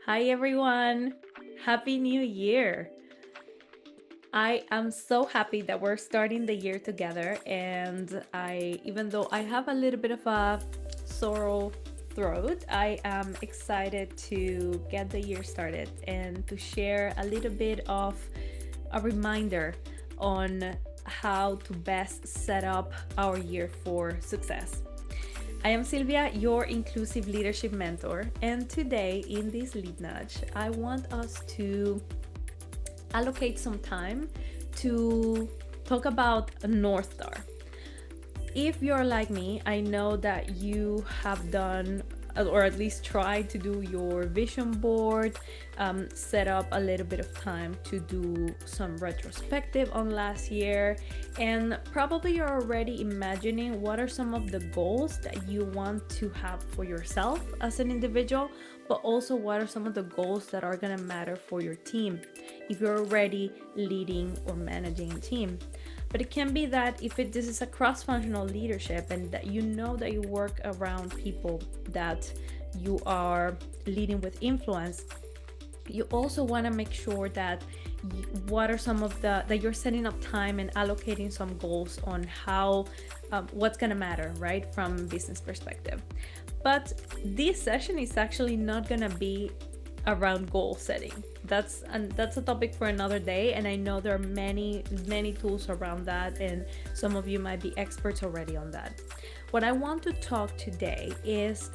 Hi everyone! Happy New Year! I am so happy that we're starting the year together, and even though I have a little bit of a sore throat, I am excited to get the year started and to share a little bit of a reminder on how to best set up our year for success. I am Silvia, your inclusive leadership mentor, and today in this lead nudge, I want us to allocate some time to talk about a North Star. If you're like me, I know that you have done or at least try to do your vision board, set up a little bit of time to do some retrospective on last year, and probably you're already imagining what are some of the goals that you want to have for yourself as an individual, but also what are some of the goals that are going to matter for your team if you're already leading or managing a team. But it can be that this is a cross-functional leadership and that you know that you work around people that you are leading with influence, you also want to make sure that what are some of that you're setting up time and allocating some goals on how what's going to matter, right, from business perspective. But this session is actually not going to be around goal setting. That's a topic for another day, and I know there are many tools around that, and some of you might be experts already on that. What I want to talk today is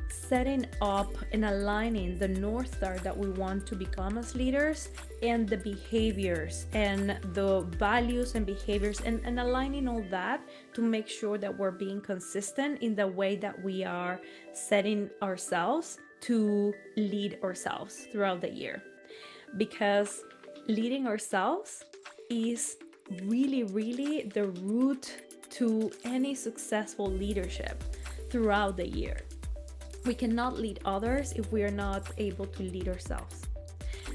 setting up and aligning the North Star that we want to become as leaders and the behaviors and the values and behaviors and aligning all that to make sure that we're being consistent in the way that we are setting ourselves to lead ourselves throughout the year. Because leading ourselves is really the root to any successful leadership throughout the year. We cannot lead others if we are not able to lead ourselves.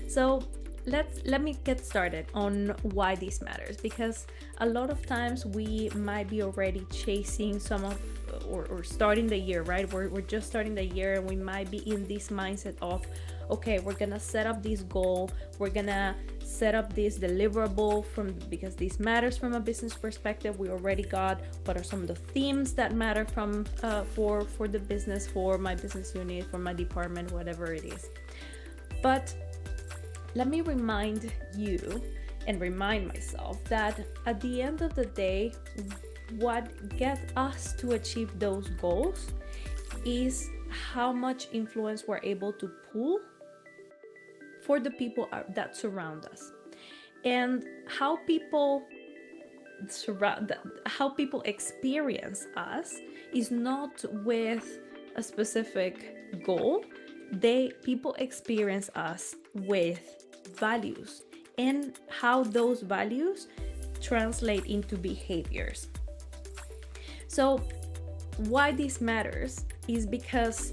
So let me get started on why this matters, because a lot of times we might be already chasing some of or starting the year, right? We're just starting the year and we might be in this mindset of, okay, we're gonna set up this goal, we're gonna set up this deliverable because this matters from a business perspective. We already got what are some of the themes that matter from for the business, for my business unit, for my department, whatever it is. But let me remind you and remind myself that at the end of the day, what gets us to achieve those goals is how much influence we're able to pull for the people that surround us, and how people experience us is not with a specific goal. People experience us with values and how those values translate into behaviors. So why this matters is because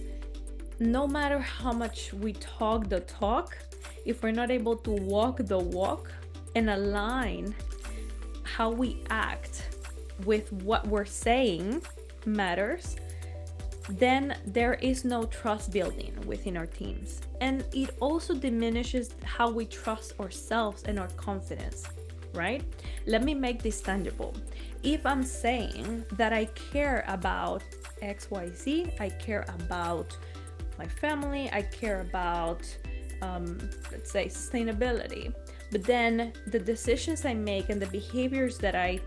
no matter how much we talk the talk, if we're not able to walk the walk and align how we act with what we're saying matters, then there is no trust building within our teams. And it also diminishes how we trust ourselves and our confidence, right? Let me make this tangible. If I'm saying that I care about XYZ, I care about my family, I care about let's say sustainability, but then the decisions I make and the behaviors that I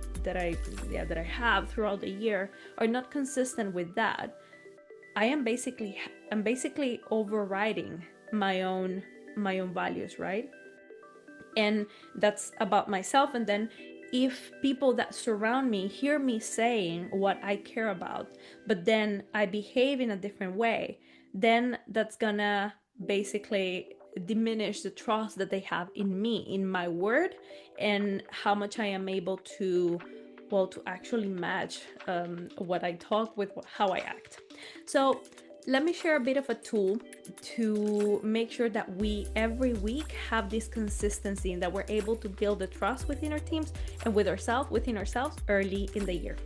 have throughout the year are not consistent with that, I'm basically overriding my own values, right? And that's about myself. And then if people that surround me hear me saying what I care about, but then I behave in a different way, then that's gonna basically diminish the trust that they have in me, in my word, and how much I am able to actually match what I talk with how I act. So let me share a bit of a tool to make sure that we every week have this consistency and that we're able to build the trust within our teams and within ourselves early in the year.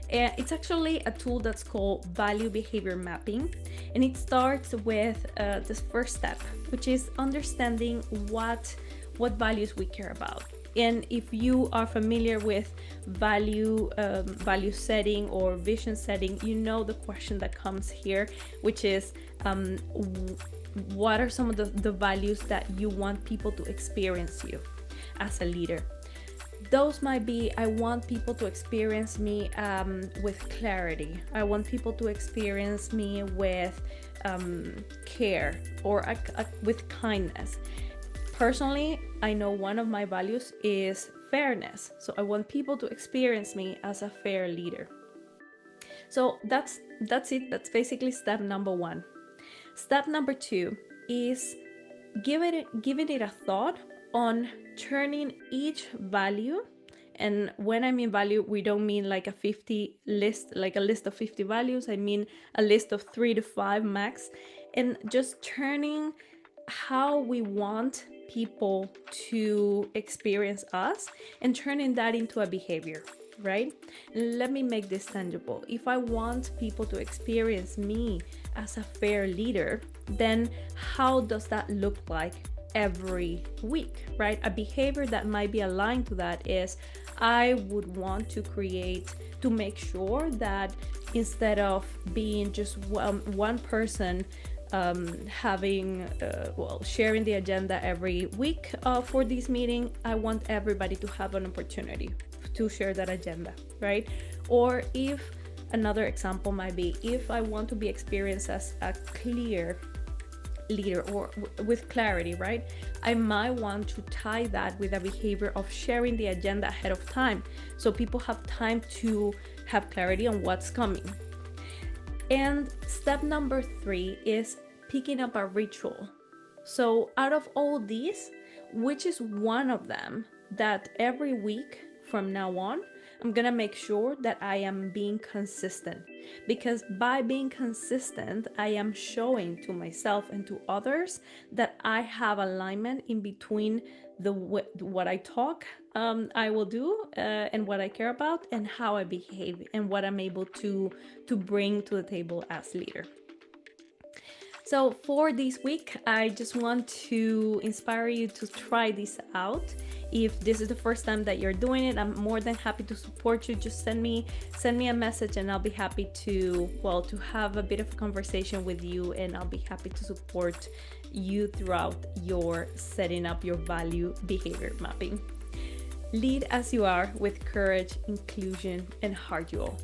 It's actually a tool that's called value behavior mapping, and it starts with this first step, which is understanding what values we care about. And if you are familiar with value setting or vision setting, you know the question that comes here, which is what are some of the values that you want people to experience you as a leader? Those might be, I want people to experience me with clarity. I want people to experience me with care or with kindness. Personally, I know one of my values is fairness. So I want people to experience me as a fair leader. So that's it. That's basically step number 1. Step number 2 is giving it a thought on turning each value. And when I mean value, we don't mean like a list of 50 values. I mean a list of 3 to 5 max, and just turning how we want people to experience us and turning that into a behavior, right? Let me make this tangible. If I want people to experience me as a fair leader, then how does that look like every week, right? A behavior that might be aligned to that is I would want to make sure that instead of being just one person sharing the agenda every week for this meeting, I want everybody to have an opportunity to share that agenda, right? Or if another example might be, if I want to be experienced as a clear leader or with clarity, right? I might want to tie that with a behavior of sharing the agenda ahead of time so people have time to have clarity on what's coming. And step number 3 is picking up a ritual. So out of all these, which is one of them that every week from now on, I'm gonna make sure that I am being consistent, because by being consistent, I am showing to myself and to others that I have alignment in between what I talk I will do and what I care about and how I behave and what I'm able to bring to the table as leader. So for this week, I just want to inspire you to try this out. If this is the first time that you're doing it, I'm more than happy to support you. Just send me a message and I'll be happy to have a bit of a conversation with you, and I'll be happy to support you throughout your setting up your value behavior mapping. Lead as you are with courage, inclusion, and heart, you all.